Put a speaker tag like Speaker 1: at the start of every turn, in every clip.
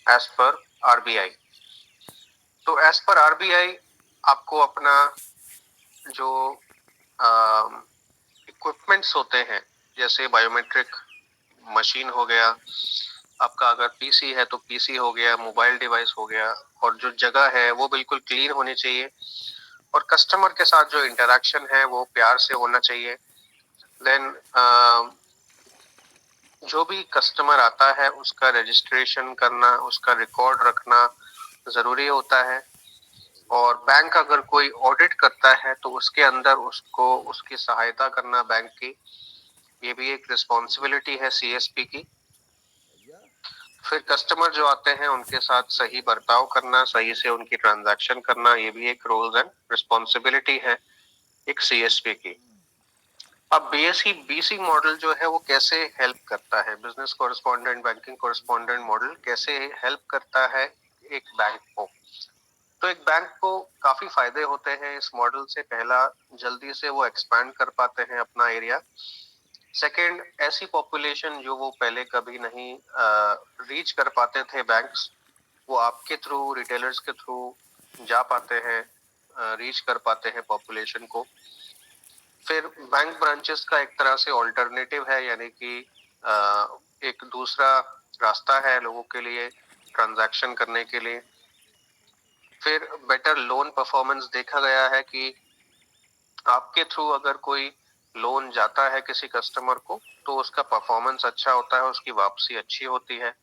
Speaker 1: As per RBI. तो as per RBI आपको अपना जो इक्विपमेंट्स होते हैं, जैसे बायोमेट्रिक मशीन हो गया, आपका अगर पीसी है तो पीसी हो गया, मोबाइल डिवाइस हो गया, और जो जगह है वो बिल्कुल क्लीन होनी चाहिए, और कस्टमर के साथ जो इंटरेक्शन है वो प्यार से होना चाहिए। देन जो भी कस्टमर आता है उसका रजिस्ट्रेशन करना, उसका रिकॉर्ड रखना जरूरी होता है। और बैंक अगर कोई ऑडिट करता है तो उसके अंदर उसको उसकी सहायता करना बैंक की, ये भी एक रिस्पॉन्सिबिलिटी है सीएसपी की। फिर कस्टमर जो आते हैं उनके साथ सही बर्ताव करना, सही से उनकी ट्रांजैक्शन करना, ये भी एक रोल्स एंड रिस्पॉन्सिबिलिटी है एक सीएसपी की। अब बीएससी बीसी मॉडल जो है वो कैसे हेल्प करता है, business correspondent banking correspondent model कैसे हेल्प करता है एक बैंक को। तो एक बैंक को काफी फायदे होते हैं इस मॉडल से। पहला, जल्दी से वो एक्सपैंड कर पाते हैं अपना एरिया। सेकंड, ऐसी पॉपुलेशन जो वो पहले कभी नहीं रीच कर पाते थे बैंक्स, वो आपके थ्रू, रिटेलर्स के थ्रू जा पाते हैं, रीच कर पाते हैं पॉपुलेशन को। फिर बैंक ब्रांचेस का एक तरह से ऑल्टरनेटिव है, यानी कि एक दूसरा रास्ता है लोगों के लिए ट्रांजैक्शन करने के लिए। फिर बेटर लोन परफॉर्मेंस देखा गया है कि आपके थ्रू अगर कोई लोन जाता है किसी कस्टमर को तो उसका परफॉर्मेंस अच्छा होता है, उसकी वापसी अच्छी होती है।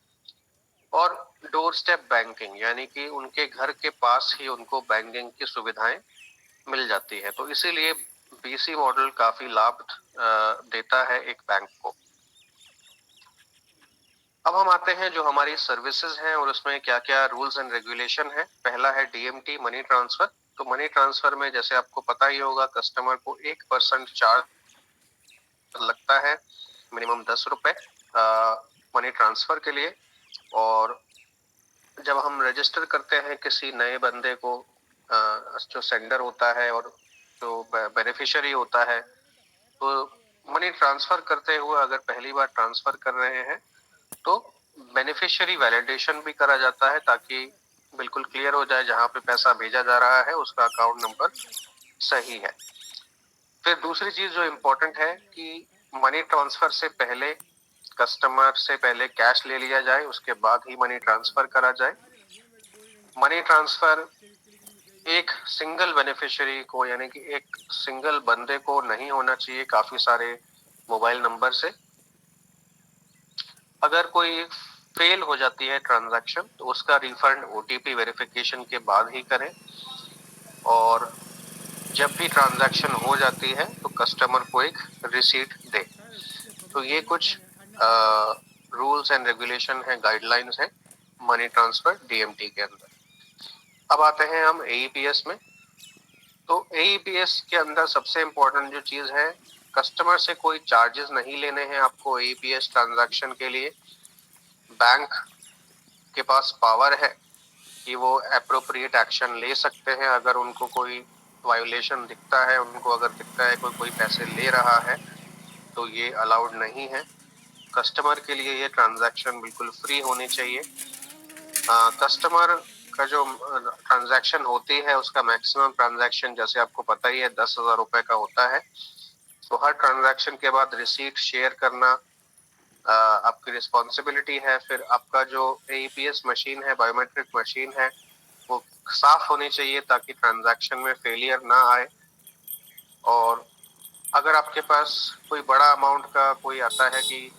Speaker 1: और डोर स्टेप बैंकिंग, यानी कि उनके घर के पास ही उनको बैंकिंग की सुविधाएं मिल जाती है। तो इसीलिए बीसी मॉडल काफी लाभ देता है एक बैंक को। अब हम आते हैं जो हमारी सर्विसेज हैं और उसमें क्या क्या रूल्स एंड रेगुलेशन है। पहला है डीएमटी, मनी ट्रांसफर। तो मनी ट्रांसफर में जैसे आपको पता ही होगा, कस्टमर को 1% चार्ज लगता है, मिनिमम 10 रुपए मनी ट्रांसफर के लिए। और जब हम रजिस्टर करते हैं किसी नए बंदे को, जो सेंडर होता है और जो बेनिफिशियरी होता है, तो मनी ट्रांसफर करते हुए अगर पहली बार ट्रांसफर कर रहे हैं तो बेनिफिशियरी वैलिडेशन भी करा जाता है, ताकि बिल्कुल क्लियर हो जाए जहां पे पैसा भेजा जा रहा है उसका अकाउंट नंबर सही है। फिर दूसरी चीज जो इम्पोर्टेंट है कि मनी ट्रांसफर से पहले कस्टमर से पहले कैश ले लिया जाए, उसके बाद ही मनी ट्रांसफर करा जाए। मनी ट्रांसफर एक सिंगल बेनिफिशियरी को, यानी कि एक सिंगल बंदे को नहीं होना चाहिए, काफी सारे मोबाइल नंबर से। अगर कोई फेल हो जाती है ट्रांजैक्शन तो उसका रिफंड ओटीपी वेरिफिकेशन के बाद ही करें। और जब भी ट्रांजैक्शन हो जाती है तो कस्टमर को एक रिसीट दे। तो ये कुछ रूल्स एंड रेगुलेशन है, गाइडलाइंस है मनी ट्रांसफर डीएमटी के अंदर। अब आते हैं हम एईपीएस में। तो एईपीएस के अंदर सबसे इम्पोर्टेंट जो चीज है, कस्टमर से कोई चार्जेस नहीं लेने हैं आपको एईपीएस ट्रांजैक्शन के लिए। बैंक के पास पावर है कि वो एप्रोप्रिएट एक्शन ले सकते हैं अगर उनको कोई वायोलेशन दिखता है, उनको अगर दिखता है कोई कोई पैसे ले रहा है तो ये अलाउड नहीं है। कस्टमर के लिए ये ट्रांजैक्शन बिल्कुल फ्री होनी चाहिए। कस्टमर का जो ट्रांजैक्शन होती है उसका मैक्सिमम ट्रांजैक्शन जैसे आपको पता ही है 10,000 रुपए का होता है। तो हर ट्रांजैक्शन के बाद रिसीट शेयर करना आपकी रिस्पॉन्सिबिलिटी है। फिर आपका जो एईपीएस मशीन है, बायोमेट्रिक मशीन है, वो साफ होनी चाहिए ताकि ट्रांजैक्शन में फेलियर ना आए। और अगर आपके पास कोई बड़ा अमाउंट का कोई आता है कि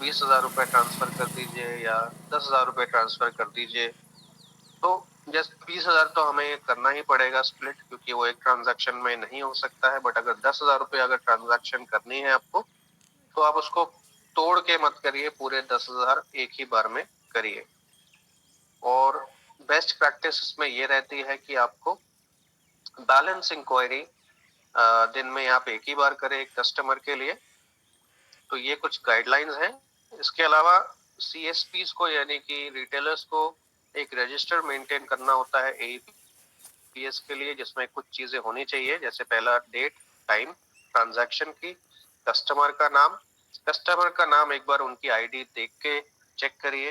Speaker 1: 20,000 रुपए ट्रांसफर कर दीजिए या 10,000 रुपए ट्रांसफर कर दीजिए, तो जस्ट 20,000 तो हमें करना ही पड़ेगा स्प्लिट, क्योंकि वो एक ट्रांजैक्शन में नहीं हो सकता है। बट अगर 10,000 रुपए अगर ट्रांजैक्शन करनी है आपको तो आप उसको तोड़ के मत करिए, पूरे 10,000 एक ही बार में करिए। और बेस्ट प्रैक्टिस इसमें ये रहती है कि आपको बैलेंस इंक्वायरी दिन में आप एक ही बार करें एक कस्टमर के लिए। तो ये कुछ गाइडलाइंस हैं। इसके अलावा सीएसपीज को, यानी कि रिटेलर्स को, एक रजिस्टर मेंटेन करना होता है एईपीएस के लिए, जिसमें कुछ चीजें होनी चाहिए। जैसे पहला, डेट टाइम ट्रांजैक्शन की, कस्टमर का नाम। कस्टमर का नाम एक बार उनकी आईडी देख के चेक करिए।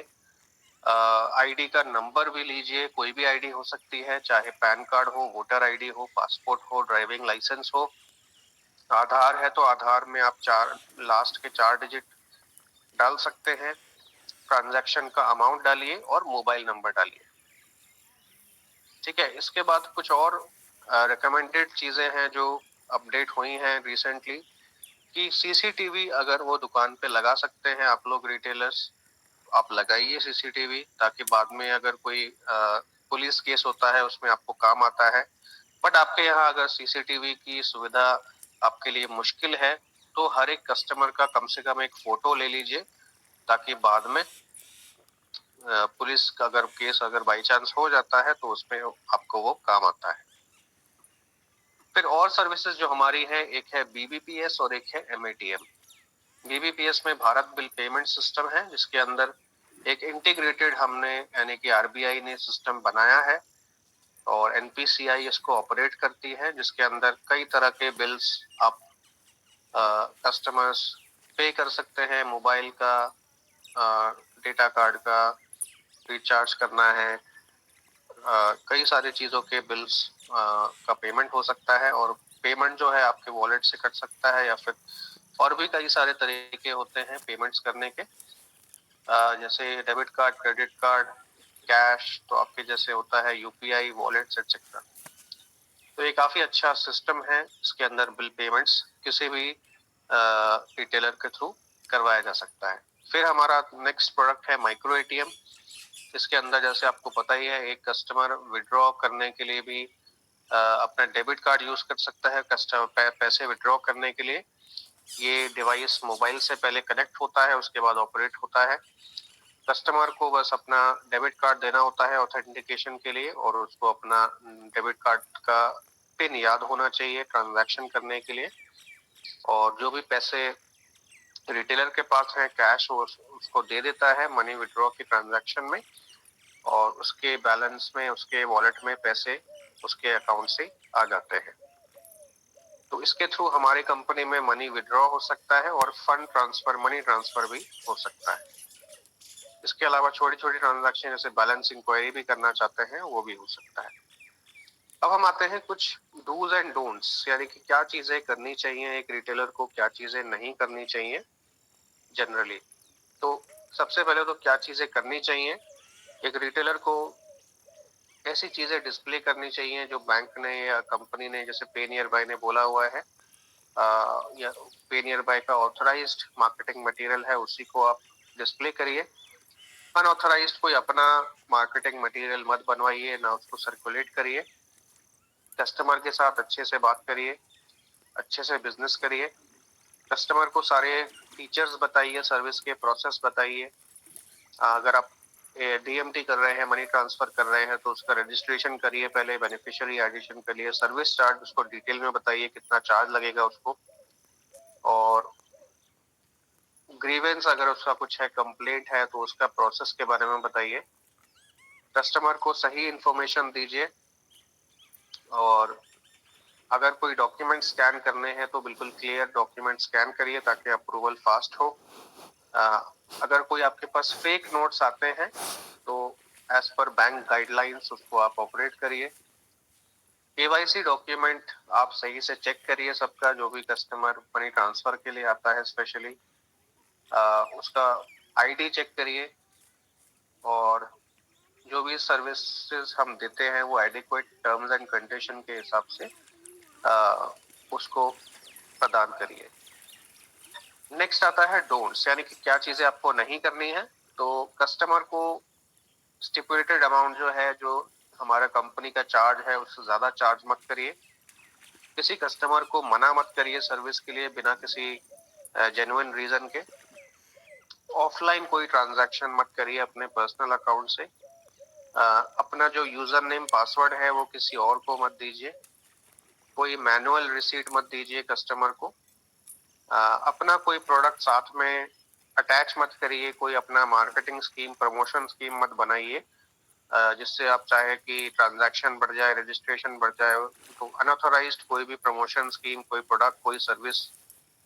Speaker 1: आईडी का नंबर भी लीजिए, कोई भी आईडी हो सकती है, चाहे पैन कार्ड हो, वोटर आईडी हो, पासपोर्ट हो, ड्राइविंग लाइसेंस हो। आधार है तो आधार में आप लास्ट के 4 डिजिट डाल सकते हैं। ट्रांजैक्शन का अमाउंट डालिए और मोबाइल नंबर डालिए। ठीक है, इसके बाद कुछ और रिकमेंडेड चीजें हैं जो अपडेट हुई हैं रिसेंटली, कि सीसीटीवी अगर वो दुकान पे लगा सकते हैं आप लोग रिटेलर्स, आप लगाइए सीसीटीवी, ताकि बाद में अगर कोई पुलिस केस होता है उसमें आपको काम आता है। बट आपके यहाँ अगर सीसीटीवी की सुविधा आपके लिए मुश्किल है, तो हर एक कस्टमर का कम से कम एक फोटो ले लीजिए, ताकि बाद में पुलिस का अगर केस अगर बाई चांस हो जाता है तो उसमें आपको वो काम आता है। फिर और सर्विसेज जो हमारी है, एक है बीबीपीएस और एक है एमएटीएम। बीबीपीएस में भारत बिल पेमेंट सिस्टम है, जिसके अंदर एक इंटीग्रेटेड हमने यानी कि आरबीआई ने सिस्टम बनाया है और एनपीसीआई इसको ऑपरेट करती है, जिसके अंदर कई तरह के बिल्स आप कस्टमर्स पे कर सकते हैं। मोबाइल का, डेटा कार्ड का रिचार्ज करना है, कई सारी चीजों के बिल्स का पेमेंट हो सकता है, और पेमेंट जो है आपके वॉलेट से कट सकता है, या फिर और भी कई सारे तरीके होते हैं पेमेंट्स करने के, जैसे debit card, credit card, cash, तो आपके जैसे होता है यूपीआई, वॉलेट्स एक्सेट्रा। तो ये काफी अच्छा सिस्टम है, इसके अंदर बिल पेमेंट्स किसी भी रिटेलर के थ्रू करवाया जा सकता है। फिर हमारा नेक्स्ट प्रोडक्ट है माइक्रो एटीएम। इसके अंदर जैसे आपको पता ही है, एक कस्टमर विड्रॉ करने के लिए भी अपना डेबिट कार्ड यूज कर सकता है। कस्टमर पैसे विड्रॉ करने के लिए ये डिवाइस मोबाइल से पहले कनेक्ट होता है, उसके बाद ऑपरेट होता है। कस्टमर को बस अपना डेबिट कार्ड देना होता है ऑथेंटिकेशन के लिए, और उसको अपना डेबिट कार्ड का पिन याद होना चाहिए ट्रांजैक्शन करने के लिए। और जो भी पैसे रिटेलर के पास है कैश, वो उसको दे देता है मनी विड्रॉ की ट्रांजैक्शन में, और उसके बैलेंस में, उसके वॉलेट में पैसे उसके अकाउंट से आ जाते हैं। तो इसके थ्रू हमारी कंपनी में मनी विड्रॉ हो सकता है और फंड ट्रांसफर, मनी ट्रांसफर भी हो सकता है। इसके अलावा छोटी छोटी ट्रांजैक्शन जैसे बैलेंस इंक्वायरी भी करना चाहते हैं, वो भी हो सकता है। अब हम आते हैं कुछ डूज एंड डोंट्स, यानी कि क्या चीजें करनी चाहिए एक रिटेलर को, क्या चीजें नहीं करनी चाहिए जनरली। तो सबसे पहले तो क्या चीजें करनी चाहिए, एक रिटेलर को ऐसी चीजें डिस्प्ले करनी चाहिए जो बैंक ने या कंपनी ने, जैसे पे नियर बाय ने बोला हुआ है, या पे नियर बाय का ऑथराइज्ड मार्केटिंग मटेरियल है, उसी को आप डिस्प्ले करिए। अनऑथराइज्ड कोई अपना मार्केटिंग मटेरियल मत बनवाइए, ना उसको सर्कुलेट करिए। कस्टमर के साथ अच्छे से बात करिए, अच्छे से बिजनेस करिए। कस्टमर को सारे फीचर्स बताइए, सर्विस के प्रोसेस बताइए। अगर आप डीएमटी कर रहे हैं, मनी ट्रांसफर कर रहे हैं, तो उसका रजिस्ट्रेशन करिए, पहले बेनिफिशियरी एडिशन करिए, सर्विस चार्ज उसको डिटेल में बताइए कितना चार्ज लगेगा उसको। और ग्रीवेंस अगर उसका कुछ है, कंप्लेंट है, तो उसका प्रोसेस के बारे में बताइए। कस्टमर को सही इंफॉर्मेशन दीजिए। और अगर कोई डॉक्यूमेंट स्कैन करने हैं तो बिल्कुल क्लियर डॉक्यूमेंट स्कैन करिए, ताकि अप्रूवल फास्ट हो। अगर कोई आपके पास फेक नोट्स आते हैं तो एज पर बैंक गाइडलाइंस उसको आप ऑपरेट करिए। केवाईसी डॉक्यूमेंट आप सही से चेक करिए सबका, जो भी कस्टमर मनी ट्रांसफर के लिए आता है स्पेशली, उसका आईडी चेक करिए। और जो भी सर्विसेज हम देते हैं वो एडिक्वेट टर्म्स एंड कंडीशन के हिसाब से उसको प्रदान करिए। नेक्स्ट आता है डोंट्स, यानी कि क्या चीजें आपको नहीं करनी है। तो कस्टमर को स्टिपुलेटेड अमाउंट जो है, जो हमारा कंपनी का चार्ज है, उससे ज्यादा चार्ज मत करिए। किसी कस्टमर को मना मत करिए सर्विस के लिए बिना किसी जेन्युइन रीजन के। ऑफलाइन कोई ट्रांजैक्शन मत करिए अपने पर्सनल अकाउंट से। अपना जो यूजर नेम पासवर्ड है वो किसी और को मत दीजिए। कोई मैनुअल रिसीट मत दीजिए कस्टमर को। अपना कोई प्रोडक्ट साथ में अटैच मत करिए, कोई अपना मार्केटिंग स्कीम, प्रमोशन स्कीम मत बनाइए जिससे आप चाहे कि ट्रांजैक्शन बढ़ जाए, रजिस्ट्रेशन बढ़ जाए। तो अनऑथराइज्ड कोई भी प्रमोशन स्कीम, कोई प्रोडक्ट, कोई सर्विस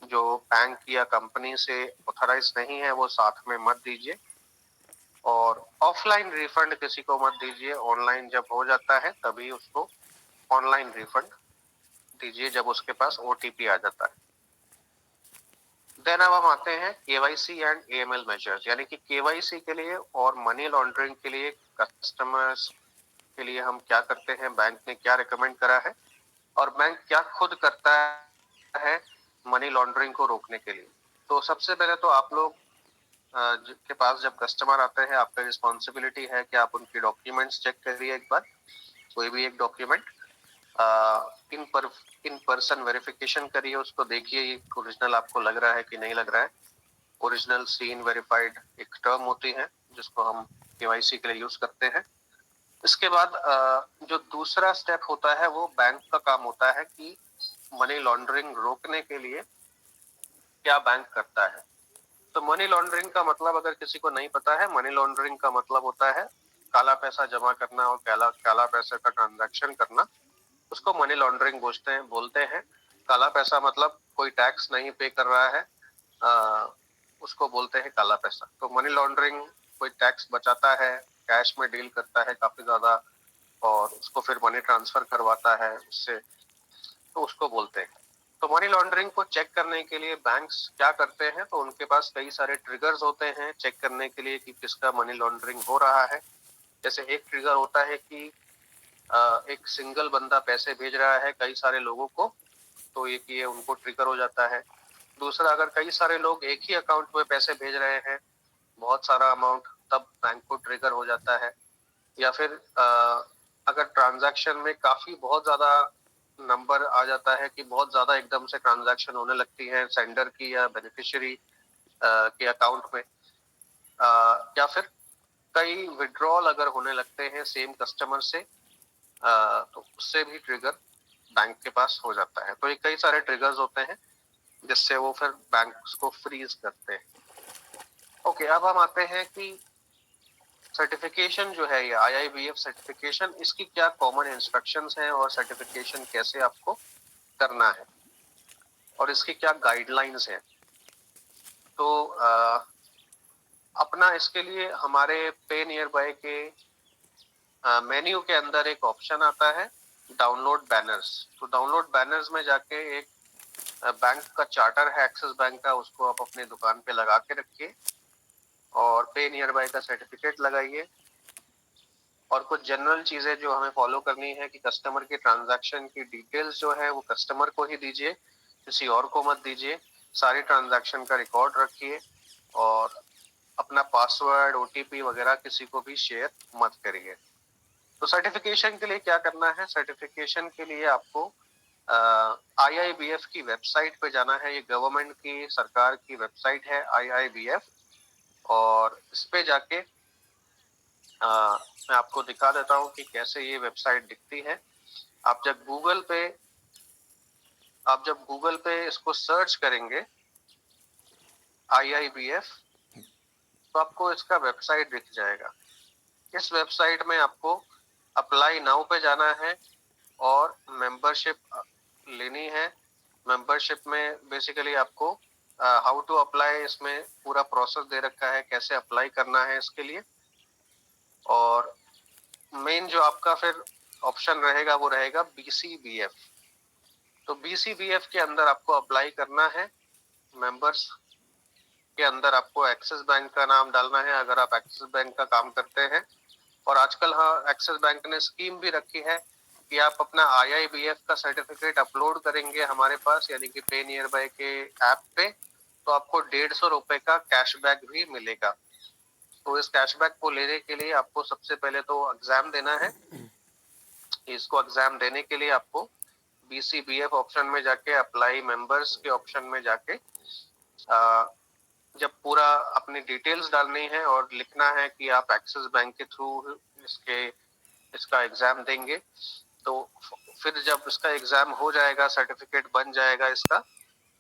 Speaker 1: जो बैंक या कंपनी से ऑथराइज नहीं है, वो साथ में मत दीजिए। और ऑफलाइन रिफंड किसी को मत दीजिए, ऑनलाइन जब हो जाता है तभी उसको ऑनलाइन रिफंड दीजिए जब उसके पास ओटीपी आ जाता है। देन अब हम आते हैं केवाईसी एंड एएमएल मेजर्स, यानी कि केवाईसी के लिए और मनी लॉन्ड्रिंग के लिए कस्टमर्स के लिए हम क्या करते हैं, बैंक ने क्या रिकमेंड करा है और बैंक क्या खुद करता है मनी लॉन्ड्रिंग को रोकने के लिए। तो सबसे पहले तो आप लोग जिनके पास जब कस्टमर आते हैं, आपका रिस्पॉन्सिबिलिटी है कि आप उनके डॉक्यूमेंट्स चेक करिए एक बार, कोई भी एक डॉक्यूमेंट इन पर इन पर्सन वेरिफिकेशन करिए, उसको देखिए ओरिजिनल आपको लग रहा है कि नहीं लग रहा है। ओरिजिनल सीन वेरीफाइड एक टर्म होती है जिसको हम केवाईसी के लिए यूज करते हैं। इसके बाद जो दूसरा स्टेप होता है वो बैंक का काम होता है कि मनी लॉन्ड्रिंग रोकने के लिए क्या बैंक करता है। तो मनी लॉन्ड्रिंग का मतलब अगर किसी को नहीं पता है, मनी लॉन्ड्रिंग का मतलब होता है काला पैसा जमा करना और काला काला पैसे का ट्रांजैक्शन करना, उसको मनी लॉन्ड्रिंग बोलते हैं। काला पैसा मतलब कोई टैक्स नहीं पे कर रहा है, आ, उसको बोलते हैं काला पैसा। तो मनी लॉन्ड्रिंग कोई टैक्स बचाता है, कैश में डील करता है काफी ज्यादा और उसको फिर मनी ट्रांसफर करवाता है उससे, तो उसको बोलते हैं। तो मनी लॉन्ड्रिंग को चेक करने के लिए बैंक्स क्या करते हैं, तो उनके पास कई सारे ट्रिगर्स होते हैं चेक करने के लिए कि किसका मनी लॉन्ड्रिंग हो रहा है। जैसे एक ट्रिगर होता है कि एक सिंगल बंदा पैसे भेज रहा है कई सारे लोगों को, तो ये उनको ट्रिगर हो जाता है। दूसरा, अगर कई सारे लोग एक ही अकाउंट में पैसे भेज रहे हैं, बहुत सारा अमाउंट, तब बैंक को ट्रिगर हो जाता है। या फिर अगर ट्रांजैक्शन में काफी बहुत ज्यादा नंबर आ जाता है कि बहुत ज्यादा एकदम से ट्रांजैक्शन होने लगती है सेंडर की या बेनिफिशियरी के अकाउंट में, या फिर कई विड्रॉल अगर होने लगते हैं सेम कस्टमर से, तो उससे भी ट्रिगर बैंक के पास हो जाता है। तो ये कई सारे ट्रिगर्स होते हैं जिससे वो फिर बैंक को फ्रीज करते हैं। ओके, अब हम आते हैं कि सर्टिफिकेशन जो है ये आईआईबीएफ सर्टिफिकेशन, इसकी क्या कॉमन इंस्ट्रक्शंस हैं और सर्टिफिकेशन कैसे आपको करना है और इसकी क्या गाइडलाइंस है। तो अपना इसके लिए हमारे पे नियर बाय के मेन्यू के अंदर एक ऑप्शन आता है डाउनलोड बैनर्स। तो डाउनलोड बैनर्स में जाके एक बैंक का चार्टर है एक्सिस बैंक का, उसको आप अपनी दुकान पे लगा के रखिए और पे नियर बाय का सर्टिफिकेट लगाइए। और कुछ जनरल चीजें जो हमें फॉलो करनी है कि कस्टमर के ट्रांजैक्शन की डिटेल्स जो है वो कस्टमर को ही दीजिए, किसी और को मत दीजिए। सारी ट्रांजैक्शन का रिकॉर्ड रखिए और अपना पासवर्ड ओटीपी वगैरह किसी को भी शेयर मत करिए। तो सर्टिफिकेशन के लिए क्या करना है, सर्टिफिकेशन के लिए आपको आईआईबीएफ की वेबसाइट पे जाना है। ये गवर्नमेंट की सरकार की वेबसाइट है आईआईबीएफ, और इस पे जाके मैं आपको दिखा देता हूँ कि कैसे ये वेबसाइट दिखती है। आप जब गूगल पे इसको सर्च करेंगे आईआईबीएफ, तो आपको इसका वेबसाइट दिख जाएगा। इस वेबसाइट में आपको अप्लाई नाउ पे जाना है और मेंबरशिप लेनी है। मेंबरशिप में बेसिकली आपको हाउ टू अप्लाई, इसमें पूरा प्रोसेस दे रखा है कैसे अप्लाई करना है इसके लिए। और मेन जो आपका फिर ऑप्शन रहेगा वो रहेगा बीसीबीएफ। तो बीसीबीएफ के अंदर आपको अप्लाई करना है। मेंबर्स के अंदर आपको एक्सिस बैंक का नाम डालना है अगर आप एक्सिस बैंक का काम करते हैं। और आजकल हाँ, एक्सिस बैंक ने स्कीम भी रखी है कि आप अपना आईआईबीएफ का सर्टिफिकेट अपलोड करेंगे हमारे पास, यानी कि पे नियर बाय के ऐप पे, तो आपको 150 रुपए का कैशबैक भी मिलेगा। तो इस कैशबैक को लेने के लिए आपको सबसे पहले तो एग्जाम देना है। इसको एग्जाम देने के लिए आपको बीसीबीएफ ऑप्शन में जाके अप्लाई मेंबर्स के ऑप्शन में जाके जब पूरा अपनी डिटेल्स डालनी है और लिखना है कि आप एक्सिस बैंक के थ्रू इसका एग्जाम देंगे, तो फिर जब इसका एग्जाम हो जाएगा, सर्टिफिकेट बन जाएगा इसका,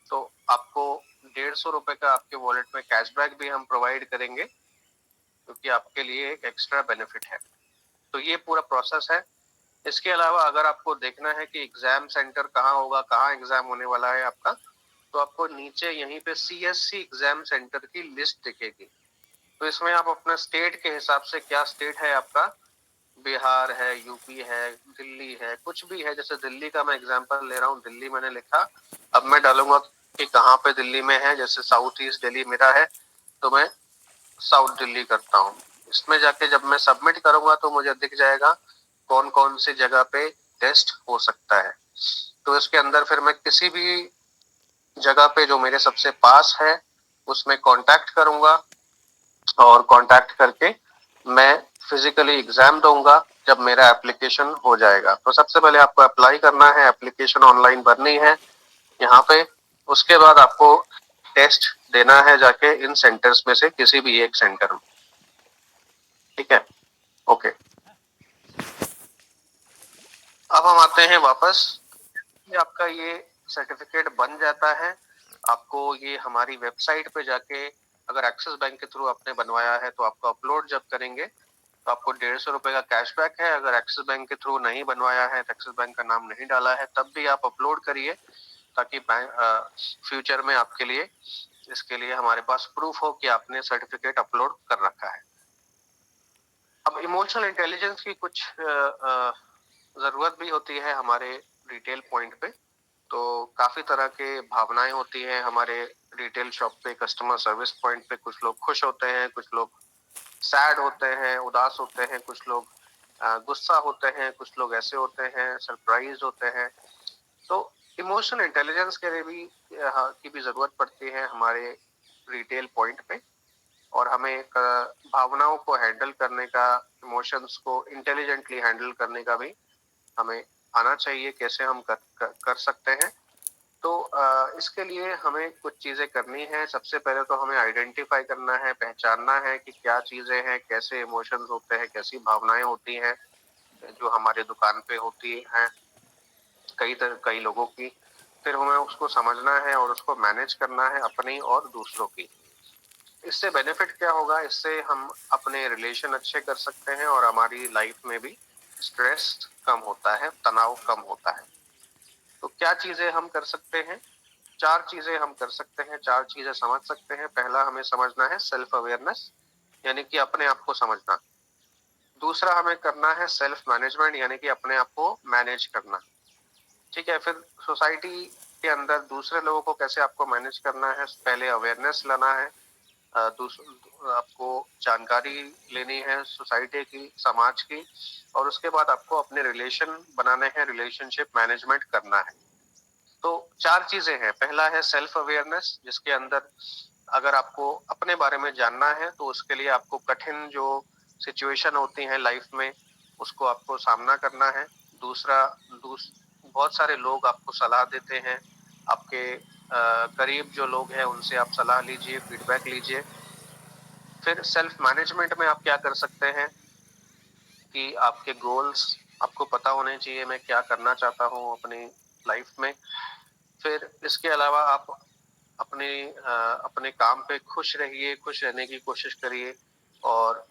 Speaker 1: तो आपको 150 रुपए का आपके वॉलेट में कैशबैक भी हम प्रोवाइड करेंगे, क्योंकि आपके लिए एक एक्स्ट्रा बेनिफिट है। तो ये पूरा प्रोसेस है। इसके अलावा अगर आपको देखना है कि एग्जाम सेंटर कहाँ होगा, कहाँ एग्जाम होने वाला है आपका, तो आपको नीचे यहीं पे सीएससी एग्जाम सेंटर की लिस्ट दिखेगी। तो इसमें आप अपने स्टेट के हिसाब से, क्या स्टेट है आपका, बिहार है, यूपी है, दिल्ली है, कुछ भी है। जैसे दिल्ली का मैं एग्जांपल ले रहा हूँ, दिल्ली मैंने लिखा। अब मैं डालूंगा कि कहाँ पे दिल्ली में है। जैसे साउथ ईस्ट दिल्ली मेरा है, तो मैं साउथ दिल्ली करता हूँ। इसमें जाके जब मैं सबमिट करूंगा तो मुझे दिख जाएगा कौन कौन सी जगह पे टेस्ट हो सकता है। तो इसके अंदर फिर मैं किसी भी जगह पे जो मेरे सबसे पास है उसमें कांटेक्ट करूंगा, और कांटेक्ट करके मैं फिजिकली एग्जाम दूंगा जब मेरा एप्लीकेशन हो जाएगा। तो सबसे पहले आपको अप्लाई करना है, एप्लीकेशन ऑनलाइन भरनी है यहाँ पे। उसके बाद आपको टेस्ट देना है जाके इन सेंटर्स में से किसी भी एक सेंटर में। ठीक है, ओके। अब हम आते हैं वापस। ये आपका ये सर्टिफिकेट बन जाता है। आपको ये हमारी वेबसाइट पे जाके, अगर एक्सिस बैंक के थ्रू आपने बनवाया है तो आपको अपलोड जब करेंगे तो आपको 150 रुपए का कैशबैक है। अगर एक्सिस बैंक के थ्रू नहीं बनवाया है, एक्सिस बैंक का नाम नहीं डाला है, तब भी आप अपलोड करिए, ताकि फ्यूचर में आपके लिए, इसके लिए हमारे पास प्रूफ हो कि आपने सर्टिफिकेट अपलोड कर रखा है। अब इमोशनल इंटेलिजेंस की कुछ जरूरत भी होती है हमारे रिटेल पॉइंट पे। तो काफी तरह के भावनाएं होती हैं हमारे रिटेल शॉप पे, कस्टमर सर्विस पॉइंट पे। कुछ लोग खुश होते हैं, कुछ लोग सैड होते हैं, उदास होते हैं, कुछ लोग गुस्सा होते हैं, कुछ लोग ऐसे होते हैं सरप्राइज होते हैं। तो इमोशनल इंटेलिजेंस के लिए भी की भी जरूरत पड़ती है हमारे रिटेल पॉइंट पे। और हमें भावनाओं को हैंडल करने का, इमोशंस को इंटेलिजेंटली हैंडल करने का भी हमें आना चाहिए। कैसे हम कर सकते हैं? तो इसके लिए हमें कुछ चीजें करनी है। सबसे पहले तो हमें आइडेंटिफाई करना है, पहचानना है कि क्या चीजें हैं, कैसे इमोशंस होते हैं, कैसी भावनाएं होती हैं जो हमारे दुकान पे होती हैं कई लोगों की। फिर हमें उसको समझना है और उसको मैनेज करना है, अपनी और दूसरों की। इससे बेनिफिट क्या होगा? इससे हम अपने रिलेशन अच्छे कर सकते हैं और हमारी लाइफ में भी स्ट्रेस कम होता है, तनाव कम होता है। तो क्या चीजें हम कर सकते हैं? 4 चीजें हम कर सकते हैं, 4 चीजें समझ सकते हैं। पहला हमें समझना है सेल्फ अवेयरनेस, यानी कि अपने आप को समझना। दूसरा हमें करना है सेल्फ मैनेजमेंट, यानी कि अपने आप को मैनेज करना। ठीक है, फिर सोसाइटी के अंदर दूसरे लोगों को कैसे आपको मैनेज करना है, पहले अवेयरनेस लाना है। आपको जानकारी लेनी है सोसाइटी की, समाज की, और उसके बाद आपको अपने रिलेशन बनाने हैं, रिलेशनशिप मैनेजमेंट करना है। तो 4 चीजें हैं। पहला है सेल्फ अवेयरनेस, जिसके अंदर अगर आपको अपने बारे में जानना है तो उसके लिए आपको कठिन जो सिचुएशन होती हैं लाइफ में, उसको आपको सामना करना है। दूसरा, बहुत सारे लोग आपको सलाह देते हैं। आपके करीब जो लोग हैं उनसे आप सलाह लीजिए, फीडबैक लीजिए। फिर सेल्फ मैनेजमेंट में आप क्या कर सकते हैं कि आपके गोल्स आपको पता होने चाहिए, मैं क्या करना चाहता हूँ अपनी लाइफ में। फिर इसके अलावा आप अपने काम पे खुश रहिए, खुश रहने की कोशिश करिए, और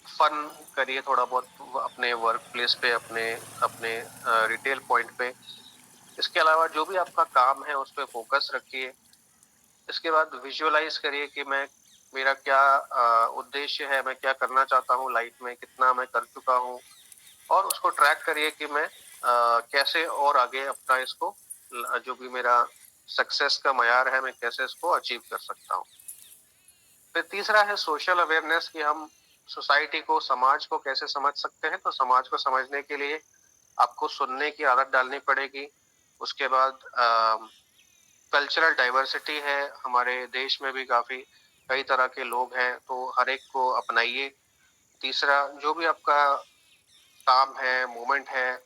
Speaker 1: फन करिए थोड़ा बहुत अपने वर्क प्लेस पे, अपने अपने रिटेल पॉइंट पे। इसके अलावा जो भी आपका काम है उस पर फोकस रखिए। इसके बाद विजुअलाइज करिए कि मेरा क्या उद्देश्य है, मैं क्या करना चाहता हूँ लाइफ में, कितना मैं कर चुका हूँ, और उसको ट्रैक करिए कि मैं कैसे और आगे अपना इसको, जो भी मेरा सक्सेस का मयार है, मैं कैसे इसको अचीव कर सकता हूँ। फिर तीसरा है सोशल अवेयरनेस, कि हम सोसाइटी को, समाज को कैसे समझ सकते हैं। तो समाज को समझने के लिए आपको सुनने की आदत डालनी पड़ेगी। उसके बाद कल्चरल डाइवर्सिटी है हमारे देश में भी, काफी कई तरह के लोग हैं, तो हर एक को अपनाइए। तीसरा, जो भी आपका काम है, मोमेंट है,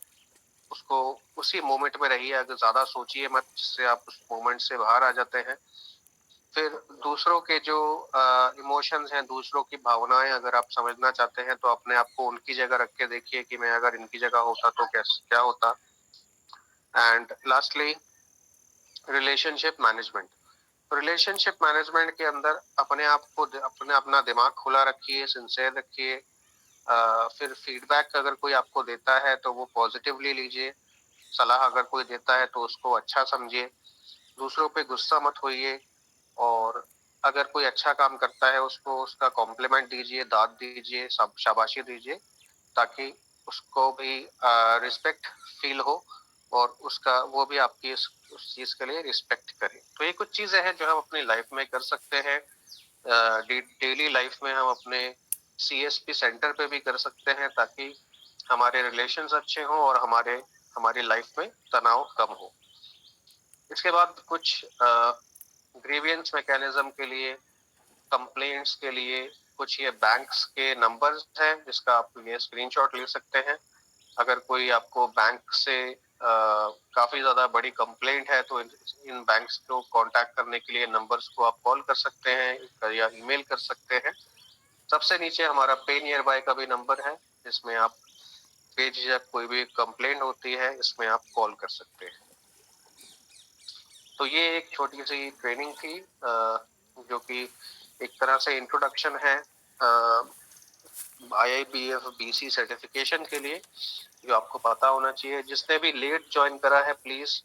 Speaker 1: उसको उसी मोमेंट में रहिए, अगर ज्यादा सोचिए मत जिससे आप उस मोमेंट से बाहर आ जाते हैं। फिर दूसरों के जो इमोशंस हैं, दूसरों की भावनाएं अगर आप समझना चाहते हैं तो अपने आप को उनकी जगह रख के देखिए कि मैं अगर इनकी जगह होता तो कैसे क्या होता। And lastly, relationship management. Relationship management के अंदर अपने आप को, अपना दिमाग खुला रखिए, सिंसियर रखिए। फिर फीडबैक अगर कोई आपको देता है तो वो पॉजिटिवली लीजिए। सलाह अगर कोई देता है तो उसको अच्छा समझिए। दूसरों पे गुस्सा मत होइए, और अगर कोई अच्छा काम करता है उसको उसका कॉम्प्लीमेंट दीजिए, दाद दीजिए, शाबाशी दीजिए, ताकि उसको भी रिस्पेक्ट फील हो और उसका वो भी आपकी उस चीज के लिए रिस्पेक्ट करे। तो ये कुछ चीजें हैं जो हम अपनी लाइफ में कर सकते हैं। डेली लाइफ में हम अपने सीएसपी सेंटर पे भी कर सकते हैं, ताकि हमारे रिलेशंस अच्छे हों और हमारी लाइफ में तनाव कम हो। इसके बाद कुछ ग्रीवियंस मैकेनिज्म के लिए, कंप्लेंट्स के लिए कुछ ये बैंक्स के नंबर्स हैं जिसका आप ये स्क्रीनशॉट ले सकते हैं। अगर कोई आपको बैंक से काफी ज्यादा बड़ी कंप्लेंट है तो इन बैंक्स को कांटेक्ट करने के लिए नंबर्स को आप कॉल कर सकते हैं या ईमेल कर सकते हैं। सबसे नीचे हमारा पे नियर बाय का भी नंबर है, जिसमें आप बेझिझक कोई भी कंप्लेंट होती है इसमें आप कॉल कर सकते हैं। तो ये एक छोटी सी ट्रेनिंग थी जो कि एक तरह से इंट्रोडक्शन है IIBF BC सर्टिफिकेशन के लिए, जो आपको पता होना चाहिए। जिसने भी लेट ज्वाइन करा है, प्लीज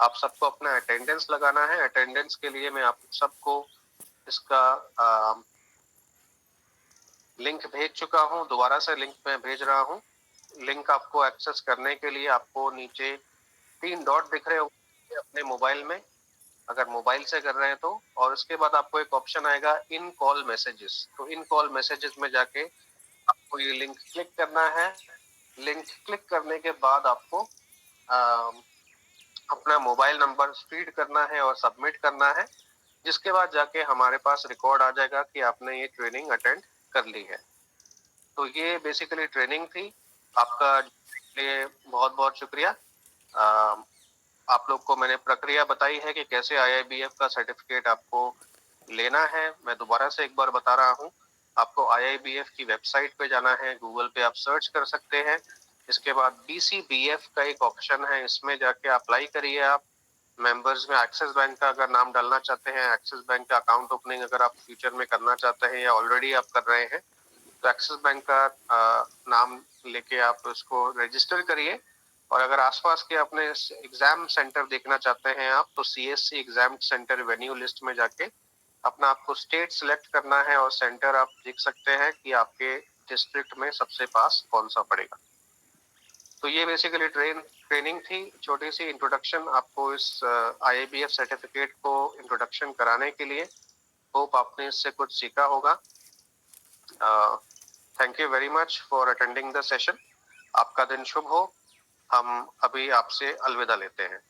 Speaker 1: आप सबको अपना अटेंडेंस लगाना है। अटेंडेंस के लिए मैं आप सबको इसका लिंक भेज चुका हूं, दोबारा से लिंक मैं भेज रहा हूं। लिंक आपको एक्सेस करने के लिए आपको नीचे 3 डॉट दिख रहे होंगे अपने मोबाइल में, अगर मोबाइल से कर रहे हैं तो। और उसके बाद आपको एक ऑप्शन आएगा इन कॉल मैसेजेस, तो इन कॉल मैसेजेस में जाके आपको ये लिंक क्लिक करना है। लिंक क्लिक करने के बाद आपको अपना मोबाइल नंबर फीड करना है और सबमिट करना है, जिसके बाद जाके हमारे पास रिकॉर्ड आ जाएगा कि आपने ये ट्रेनिंग अटेंड कर ली है। तो ये बेसिकली ट्रेनिंग थी। आपका लिए बहुत बहुत शुक्रिया। आप लोग को मैंने प्रक्रिया बताई है कि कैसे IIBF का सर्टिफिकेट आपको लेना है। मैं दोबारा से एक बार बता रहा हूँ, आपको IIBF की वेबसाइट पे जाना है, गूगल पे आप सर्च कर सकते हैं। इसके बाद BCBF का एक ऑप्शन है, इसमें जाके अप्लाई करिए। आप मेंबर्स में एक्सिस बैंक का अगर नाम डालना चाहते हैं, एक्सिस बैंक का अकाउंट ओपनिंग अगर आप फ्यूचर में करना चाहते हैं या ऑलरेडी आप कर रहे हैं, तो एक्सिस बैंक का नाम लेके आप उसको रजिस्टर करिए। और अगर आसपास के अपने एग्जाम सेंटर देखना चाहते हैं आप, तो CSC exam centre venue list में जाके अपना आपको स्टेट सिलेक्ट करना है और सेंटर आप देख सकते हैं कि आपके डिस्ट्रिक्ट में सबसे पास कौन सा पड़ेगा। तो ये बेसिकली ट्रेनिंग थी, छोटी सी इंट्रोडक्शन आपको इस IIBF सर्टिफिकेट को इंट्रोडक्शन कराने के लिए। होप आपने इससे कुछ सीखा होगा। Thank you very much for attending the session. आपका दिन शुभ हो। हम अभी आपसे अलविदा लेते हैं।